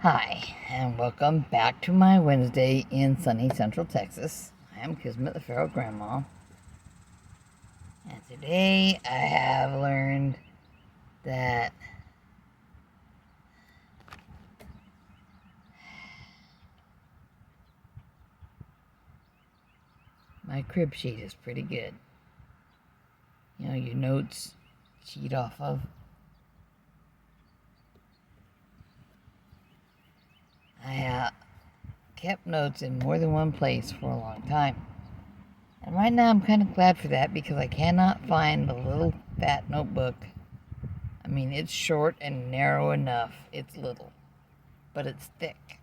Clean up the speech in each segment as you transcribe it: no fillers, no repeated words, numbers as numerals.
Hi, and welcome back to my Wednesday in sunny Central Texas. I am Kismet, the feral grandma. And today I have learned that my crib sheet is pretty good. You know, your notes sheet off of. I kept notes in more than one place for a long time. And right now I'm kind of glad for that because I cannot find the little fat notebook. I mean, it's short and narrow enough. It's little, but it's thick.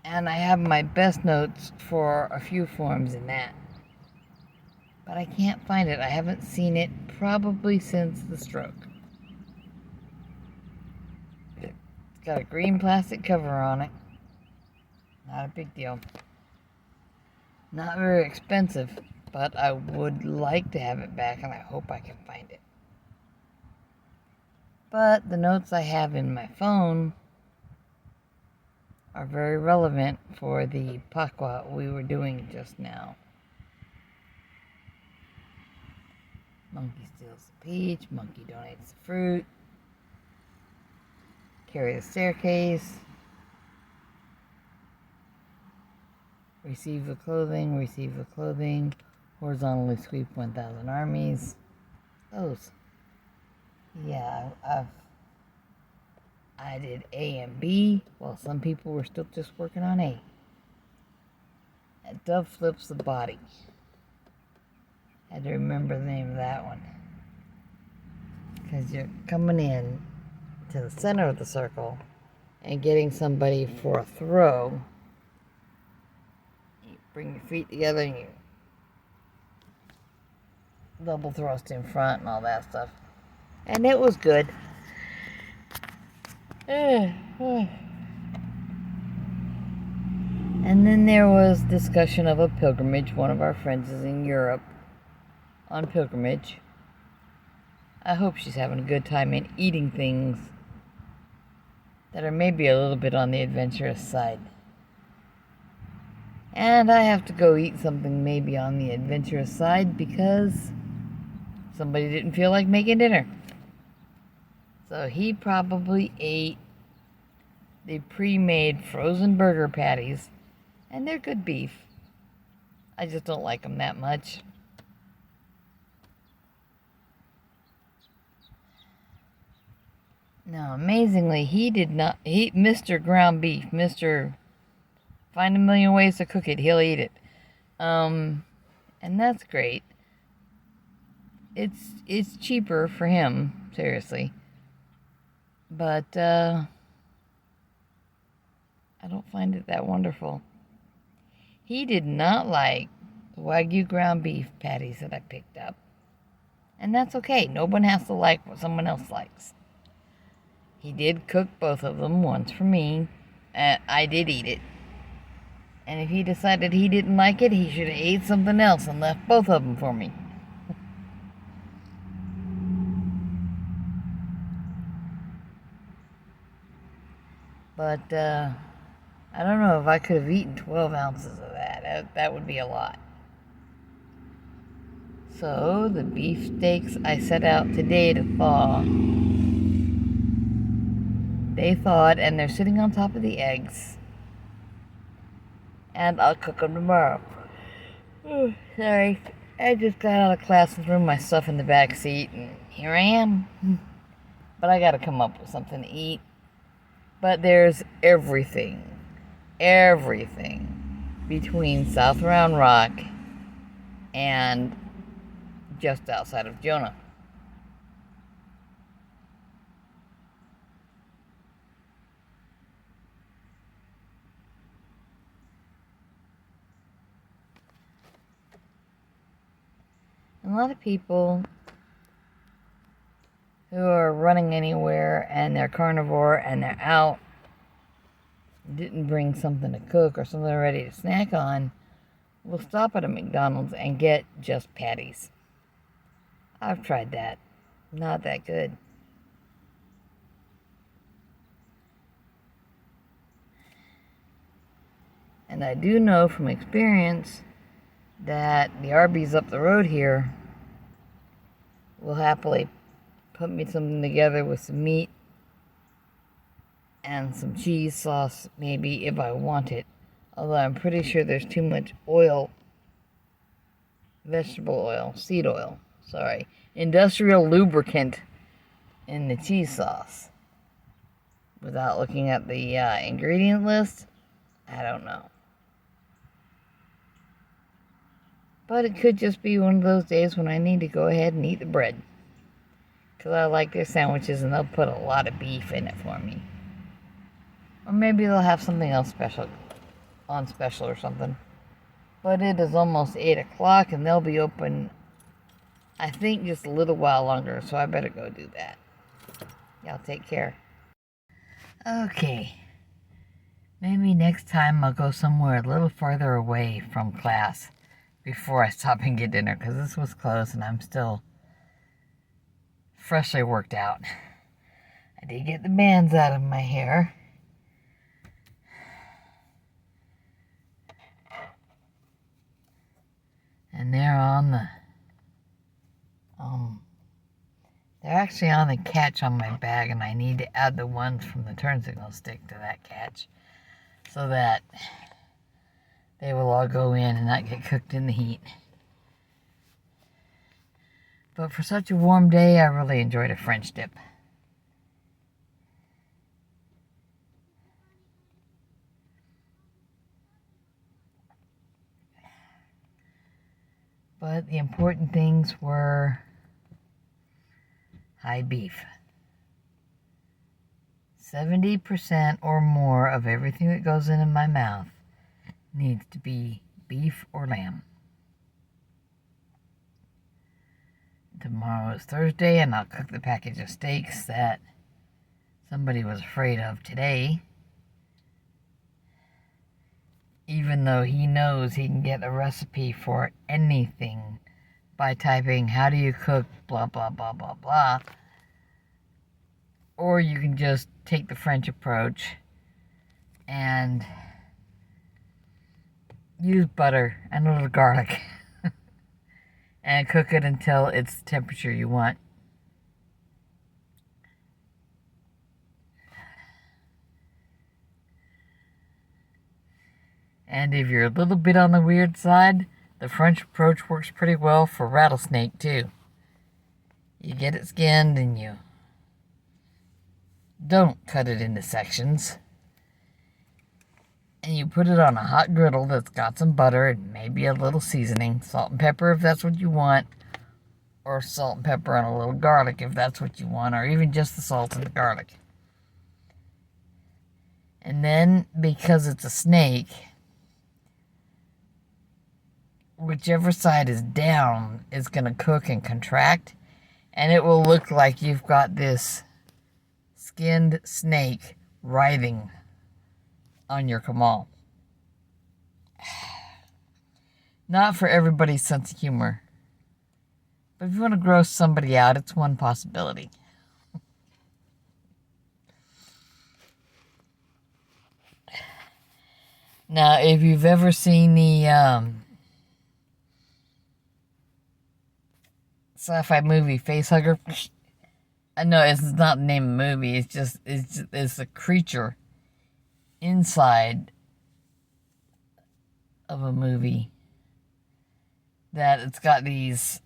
And I have my best notes for a few forms in that. But I can't find it. I haven't seen it probably since the stroke. It's got a green plastic cover on it. Not a big deal. Not very expensive, but I would like to have it back, and I hope I can find it. But the notes I have in my phone are very relevant for the pakwa we were doing just now. Monkey steals the peach, monkey donates the fruit, carry the staircase, receive the clothing, horizontally sweep 1,000 armies. Those. Yeah, I did A and B, while some people were still just working on A. And dove flips the body. Had to remember the name of that one. Because you're coming in to the center of the circle and getting somebody for a throw. You bring your feet together and you double thrust in front and all that stuff. And it was good. And then there was discussion of a pilgrimage. One of our friends is in Europe on pilgrimage. I hope she's having a good time and eating things that are maybe a little bit on the adventurous side. And I have to go eat something maybe on the adventurous side because somebody didn't feel like making dinner. So he probably ate the pre-made frozen burger patties, and they're good beef. I just don't like them that much. Now, amazingly, he did not eat Mr. Ground Beef. Mr. Find a million ways to cook it, he'll eat it. And that's great. It's cheaper for him, seriously. But I don't find it that wonderful. He did not like the Wagyu ground beef patties that I picked up. And that's okay. No one has to like what someone else likes. He did cook both of them, once for me. I did eat it. And if he decided he didn't like it, he should have ate something else and left both of them for me. But I don't know if I could have eaten 12 ounces of that. That would be a lot. So the beefsteaks I set out today to thaw. They thawed and they're sitting on top of the eggs. And I'll cook them tomorrow. Oh, sorry. I just got out of class and threw my stuff in the back seat, and here I am. But I gotta come up with something to eat. But there's everything between South Round Rock and just outside of Jonah. And a lot of people who are running anywhere and they're carnivore and they're out, didn't bring something to cook or something ready to snack on, will stop at a McDonald's and get just patties. I've tried that. Not that good. And I do know from experience that the Arby's up the road here will happily put me something together with some meat and some cheese sauce, maybe, if I want it. Although I'm pretty sure there's too much oil, vegetable oil, seed oil, industrial lubricant in the cheese sauce. Without looking at the ingredient list, I don't know. But it could just be one of those days when I need to go ahead and eat the bread. Because I like their sandwiches and they'll put a lot of beef in it for me. Or maybe they'll have something else special, on special or something. But it is almost 8 o'clock and they'll be open, I think, just a little while longer. So I better go do that. Y'all take care. Okay. Maybe next time I'll go somewhere a little further away from class before I stop and get dinner, because this was close and I'm still freshly worked out. I did get the bands out of my hair. And they're on the, they're actually on the catch on my bag, and I need to add the ones from the turn signal stick to that catch so that they will all go in and not get cooked in the heat. But for such a warm day, I really enjoyed a French dip. But the important things were high beef. 70% or more of everything that goes in my mouth needs to be beef or lamb. Tomorrow is Thursday, and I'll cook the package of steaks that somebody was afraid of today. Even though he knows he can get a recipe for anything by typing, how do you cook blah, blah, blah, blah, blah. Or you can just take the French approach and use butter and a little garlic and cook it until it's the temperature you want. And if you're a little bit on the weird side, the French approach works pretty well for rattlesnake too. You get it skinned and you don't cut it into sections. And you put it on a hot griddle that's got some butter and maybe a little seasoning, salt and pepper if that's what you want, or salt and pepper and a little garlic if that's what you want, or even just the salt and the garlic. And then, because it's a snake, whichever side is down is going to cook and contract, and it will look like you've got this skinned snake writhing on your kamal. Not for everybody's sense of humor. But if you want to gross somebody out, it's one possibility. Now, if you've ever seen the sci-fi movie Facehugger, I know it's not the name of the movie. It's a creature inside of a movie that it's got these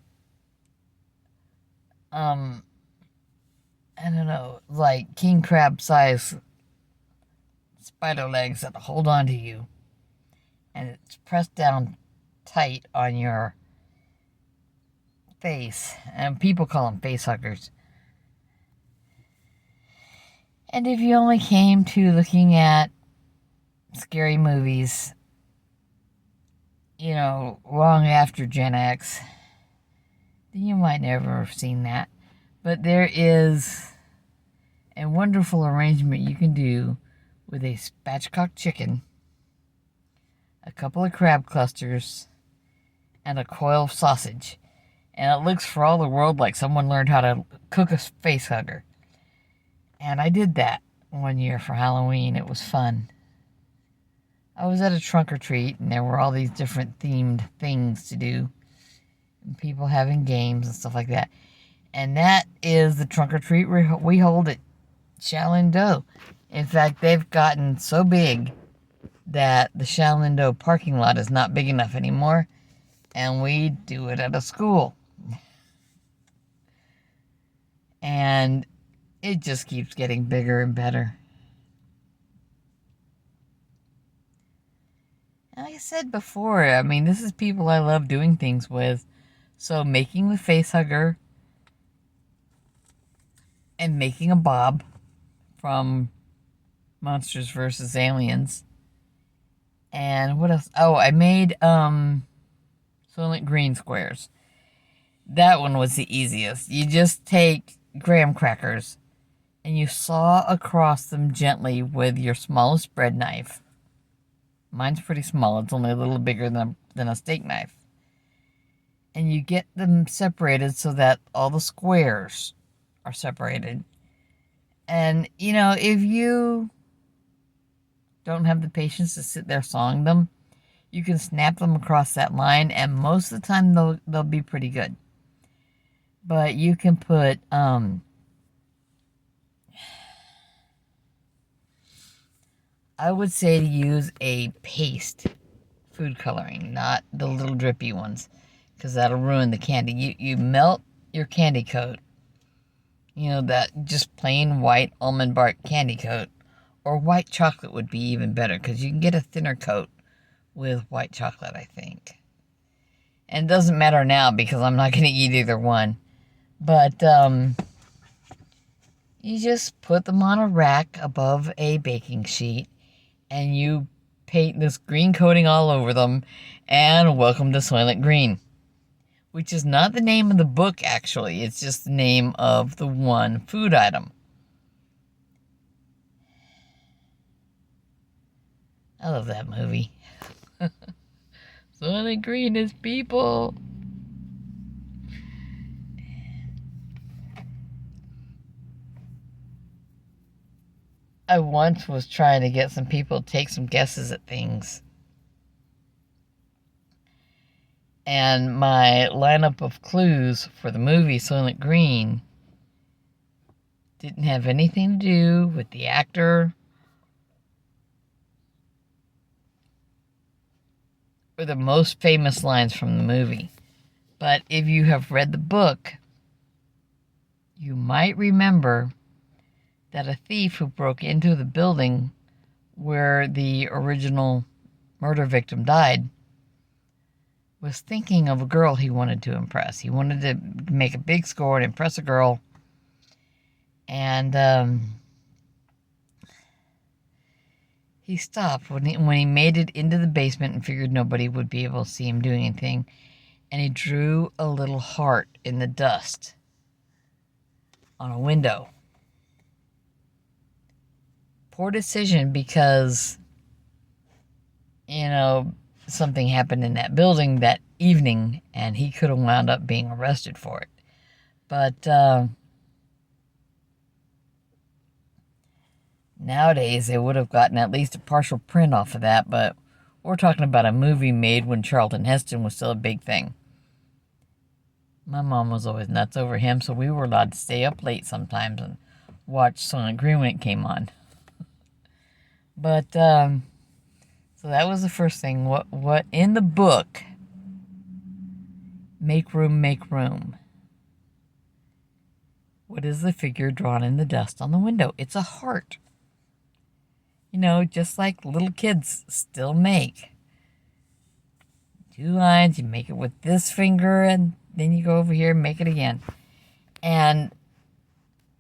I don't know, like king crab size spider legs that hold on to you, and it's pressed down tight on your face, and people call them face huggers. And if you only came to looking at scary movies, long after Gen X, then you might never have seen that. But there is a wonderful arrangement you can do with a spatchcock chicken, a couple of crab clusters, and a coil of sausage. And it looks for all the world like someone learned how to cook a face hugger. And I did that one year for Halloween. It was fun. I was at a trunk or treat, and there were all these different themed things to do. And people having games and stuff like that. And that is the trunk or treat we hold at Shaolin-Do. In fact, they've gotten so big that the Shaolin-Do parking lot is not big enough anymore. And we do it at a school. And it just keeps getting bigger and better. Like I said before, I mean, this is people I love doing things with. So making the face hugger and making a Bob from Monsters vs. Aliens. And what else? Oh, I made Soylent Green squares. That one was the easiest. You just take graham crackers and you saw across them gently with your smallest bread knife. Mine's pretty small. It's only a little bigger than a steak knife. And you get them separated so that all the squares are separated. And, you know, if you don't have the patience to sit there sawing them, you can snap them across that line, and most of the time they'll be pretty good. But you can put I would say to use a paste food coloring, not the little drippy ones, because that'll ruin the candy. You melt your candy coat, you know, that just plain white almond bark candy coat, or white chocolate would be even better, because you can get a thinner coat with white chocolate, I think. And it doesn't matter now because I'm not going to eat either one. But you just put them on a rack above a baking sheet, and you paint this green coating all over them, and welcome to Soylent Green. Which is not the name of the book, actually. It's just the name of the one food item. I love that movie. Soylent Green is people. I once was trying to get some people to take some guesses at things. And my lineup of clues for the movie Soylent Green didn't have anything to do with the actor or the most famous lines from the movie. But if you have read the book, you might remember that a thief who broke into the building where the original murder victim died was thinking of a girl he wanted to impress. He wanted to make a big score and impress a girl. And he stopped when he made it into the basement and figured nobody would be able to see him doing anything. And he drew a little heart in the dust on a window. Poor decision because, you know, something happened in that building that evening and he could have wound up being arrested for it. But nowadays they would have gotten at least a partial print off of that, but we're talking about a movie made when Charlton Heston was still a big thing. My mom was always nuts over him, so we were allowed to stay up late sometimes and watch Soylent Green when it came on. But so that was the first thing. What in the book? Make room, make room. What is the figure drawn in the dust on the window? It's a heart. You know, just like little kids still make. 2 lines, you make it with this finger, and then you go over here and make it again. And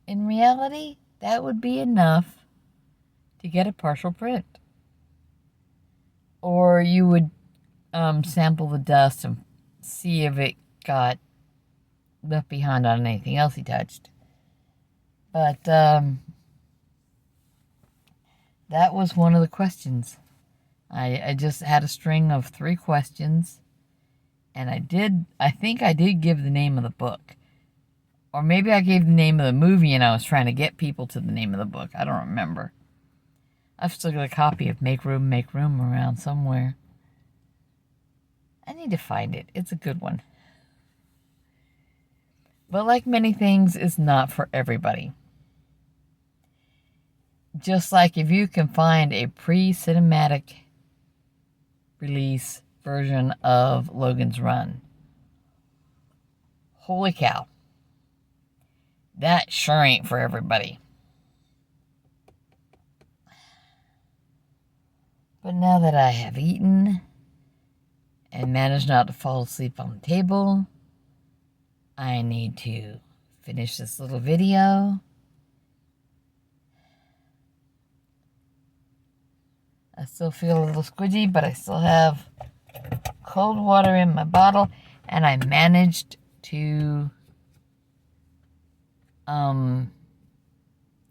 in reality, that would be enough to get a partial print. Or you would sample the dust and see if it got left behind on anything else he touched. But that was one of the questions. I just had a string of 3 questions, and I think I did give the name of the book. Or maybe I gave the name of the movie and I was trying to get people to the name of the book. I don't remember. I've still got a copy of Make Room around somewhere. I need to find it. It's a good one. But like many things, it's not for everybody. Just like if you can find a pre-cinematic release version of Logan's Run, holy cow, that sure ain't for everybody. But now that I have eaten and managed not to fall asleep on the table, I need to finish this little video. I still feel a little squidgy, but I still have cold water in my bottle, and I managed to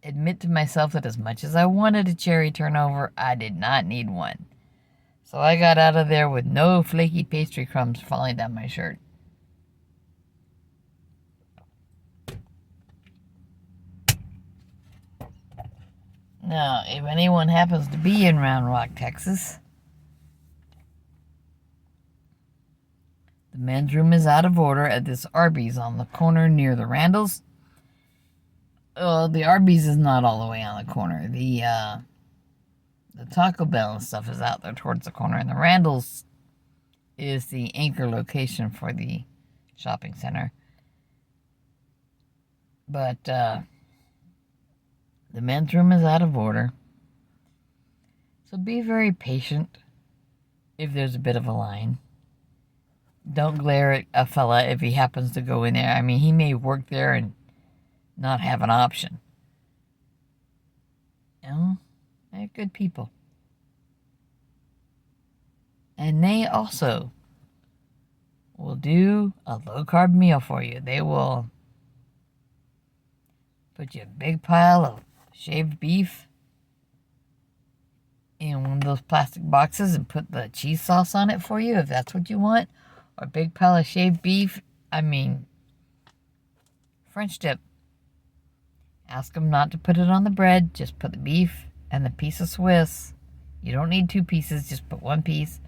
admit to myself that as much as I wanted a cherry turnover, I did not need one. So I got out of there with no flaky pastry crumbs falling down my shirt. Now, if anyone happens to be in Round Rock, Texas, the men's room is out of order at this Arby's on the corner near the Randalls. The Arby's is not all the way on the corner. The Taco Bell and stuff is out there towards the corner, and the Randalls is the anchor location for the shopping center. But the men's room is out of order, so be very patient if there's a bit of a line. Don't glare at a fella if he happens to go in there. I mean, he may work there and not have an option. You know, they're good people. And they also will do a low-carb meal for you. They will put you a big pile of shaved beef in one of those plastic boxes and put the cheese sauce on it for you if that's what you want. Or a big pile of shaved beef. I mean, French dip. Ask them not to put it on the bread. Just put the beef and the piece of Swiss. You don't need 2 pieces. Just put 1 piece.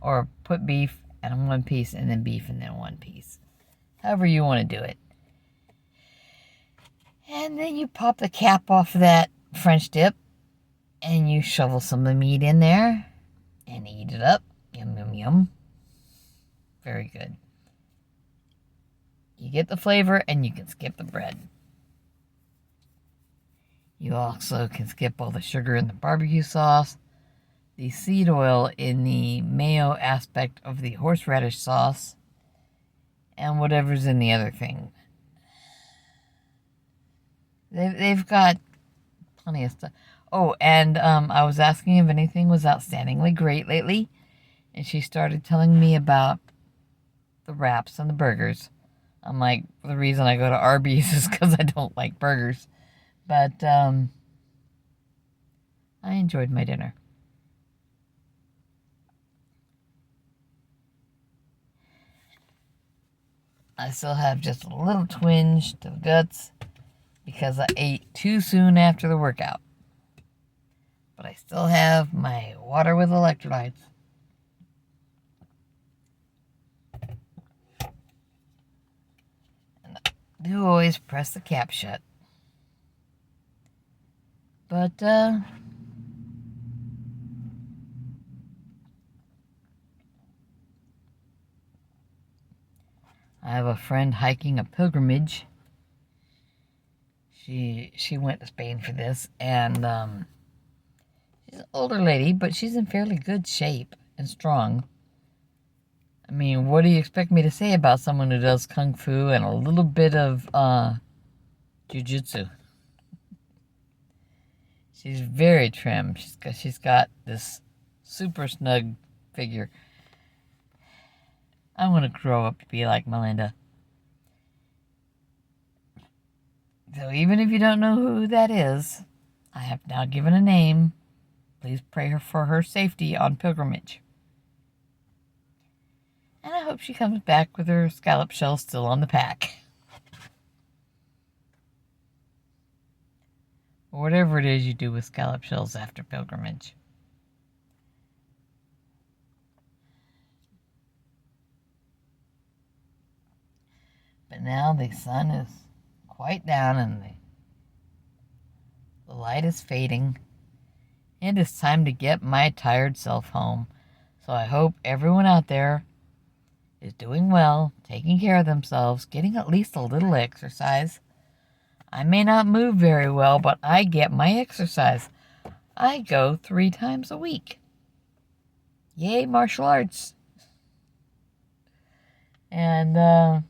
Or put beef and 1 piece and then beef and then 1 piece. However you want to do it. And then you pop the cap off of that French dip. And you shovel some of the meat in there. And eat it up. Yum, yum, yum. Very good. You get the flavor and you can skip the bread. You also can skip all the sugar in the barbecue sauce, the seed oil in the mayo aspect of the horseradish sauce, and whatever's in the other thing. They've got plenty of stuff. Oh, and I was asking if anything was outstandingly great lately, and she started telling me about the wraps and the burgers. I'm like, the reason I go to Arby's is because I don't like burgers. But I enjoyed my dinner. I still have just a little twinge to the guts because I ate too soon after the workout. But I still have my water with electrolytes. And I do always press the cap shut. But, I have a friend hiking a pilgrimage. She went to Spain for this, and she's an older lady, but she's in fairly good shape and strong. I mean, what do you expect me to say about someone who does kung fu and a little bit of jiu-jitsu? She's very trim. She's got this super snug figure. I want to grow up to be like Melinda. So even if you don't know who that is, I have now given a name. Please pray for her safety on pilgrimage. And I hope she comes back with her scallop shell still on the pack. or whatever it is you do with scallop shells after pilgrimage. But now the sun is quite down and the light is fading. It is time to get my tired self home. So I hope everyone out there is doing well, taking care of themselves, getting at least a little exercise. I may not move very well, but I get my exercise. I go 3 times a week. Yay, martial arts. And I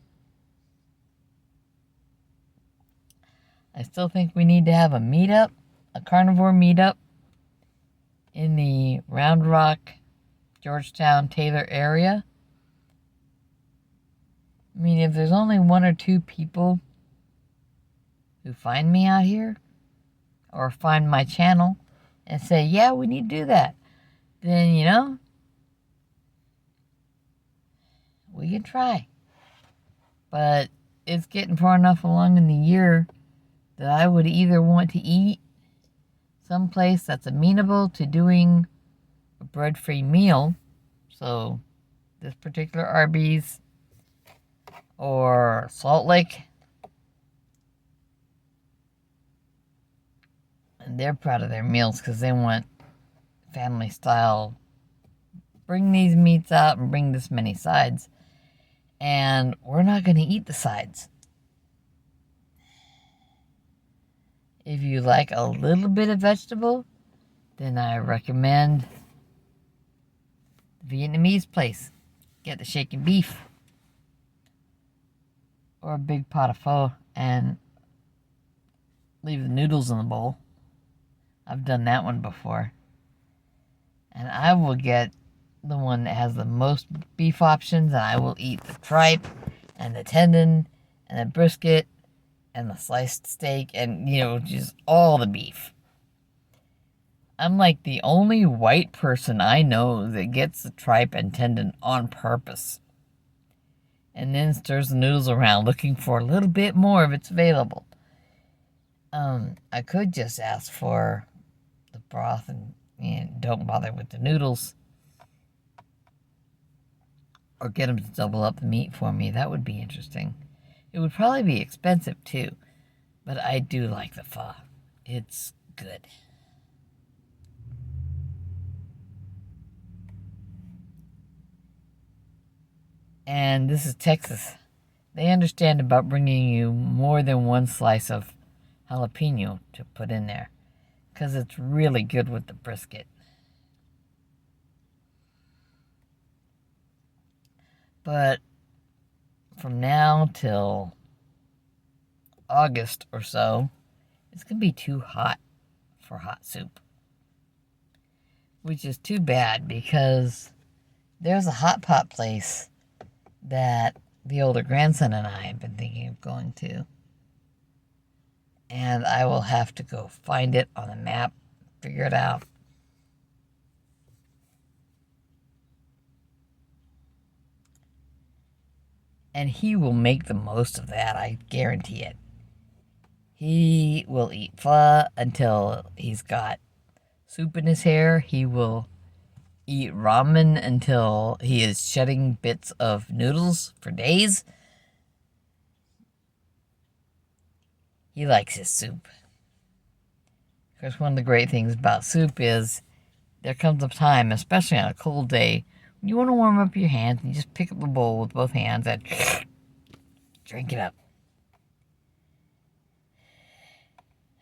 still think we need to have a meetup, a carnivore meetup in the Round Rock, Georgetown, Taylor area. I mean, if there's only 1 or 2 people who find me out here or find my channel and say, yeah, we need to do that, then, we can try. But it's getting far enough along in the year that I would either want to eat someplace that's amenable to doing a bread-free meal, so this particular Arby's or Salt Lake, and they're proud of their meals because they want family style. Bring these meats out and bring this many sides, and we're not going to eat the sides. If you like a little bit of vegetable, then I recommend the Vietnamese place. Get the shaken beef or a big pot of pho and leave the noodles in the bowl. I've done that one before. And I will get the one that has the most beef options, and I will eat the tripe and the tendon and the brisket and the sliced steak and, just all the beef. I'm like the only white person I know that gets the tripe and tendon on purpose and then stirs the noodles around looking for a little bit more if it's available. I could just ask for the broth and don't bother with the noodles, or get them to double up the meat for me. That would be interesting. It would probably be expensive too, but I do like the pho. It's good. And this is Texas. They understand about bringing you more than 1 slice of jalapeno to put in there, because it's really good with the brisket. But from now till August or so, it's going to be too hot for hot soup. Which is too bad, because there's a hot pot place that the older grandson and I have been thinking of going to. And I will have to go find it on the map, figure it out. And he will make the most of that, I guarantee it. He will eat pho until he's got soup in his hair. He will eat ramen until he is shedding bits of noodles for days. He likes his soup. Of course, one of the great things about soup is there comes a time, especially on a cold day, when you want to warm up your hands and you just pick up a bowl with both hands and drink it up.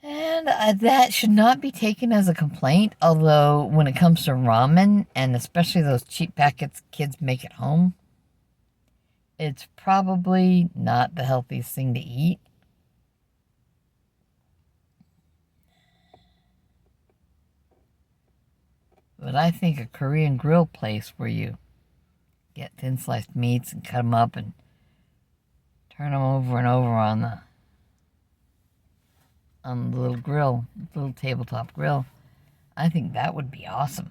And that should not be taken as a complaint, although when it comes to ramen, and especially those cheap packets kids make at home, it's probably not the healthiest thing to eat. But I think a Korean grill place where you get thin sliced meats and cut them up and turn them over and over on the little grill, little tabletop grill, I think that would be awesome.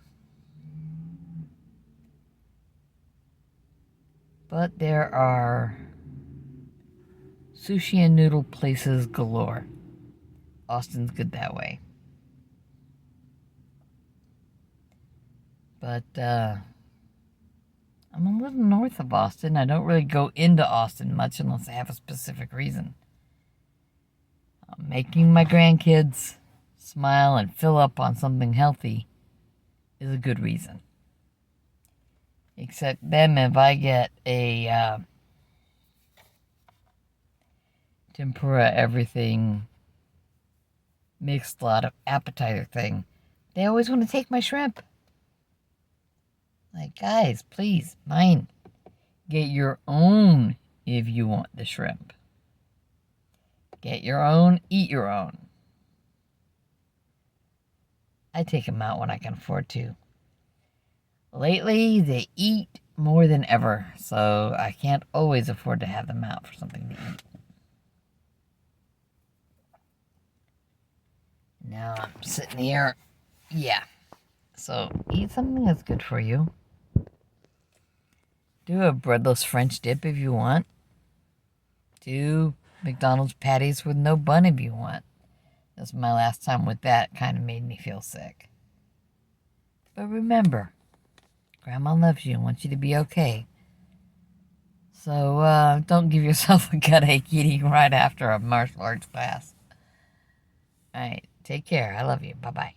But there are sushi and noodle places galore Austin's good that way. But I'm a little north of Austin. I don't really go into Austin much unless I have a specific reason. Making my grandkids smile and fill up on something healthy is a good reason. Except then if I get a tempura everything mixed lot of appetizer thing, they always want to take my shrimp. Like, guys, please, mine. Get your own if you want the shrimp. Get your own, eat your own. I take them out when I can afford to. Lately, they eat more than ever, so I can't always afford to have them out for something to eat. Now I'm sitting here. Yeah. So eat something that's good for you. Do a breadless French dip if you want. Do McDonald's patties with no bun if you want. That's my last time with that. It kind of made me feel sick. But remember, Grandma loves you and wants you to be okay. So don't give yourself a gut ache eating right after a martial arts class. All right, take care. I love you. Bye-bye.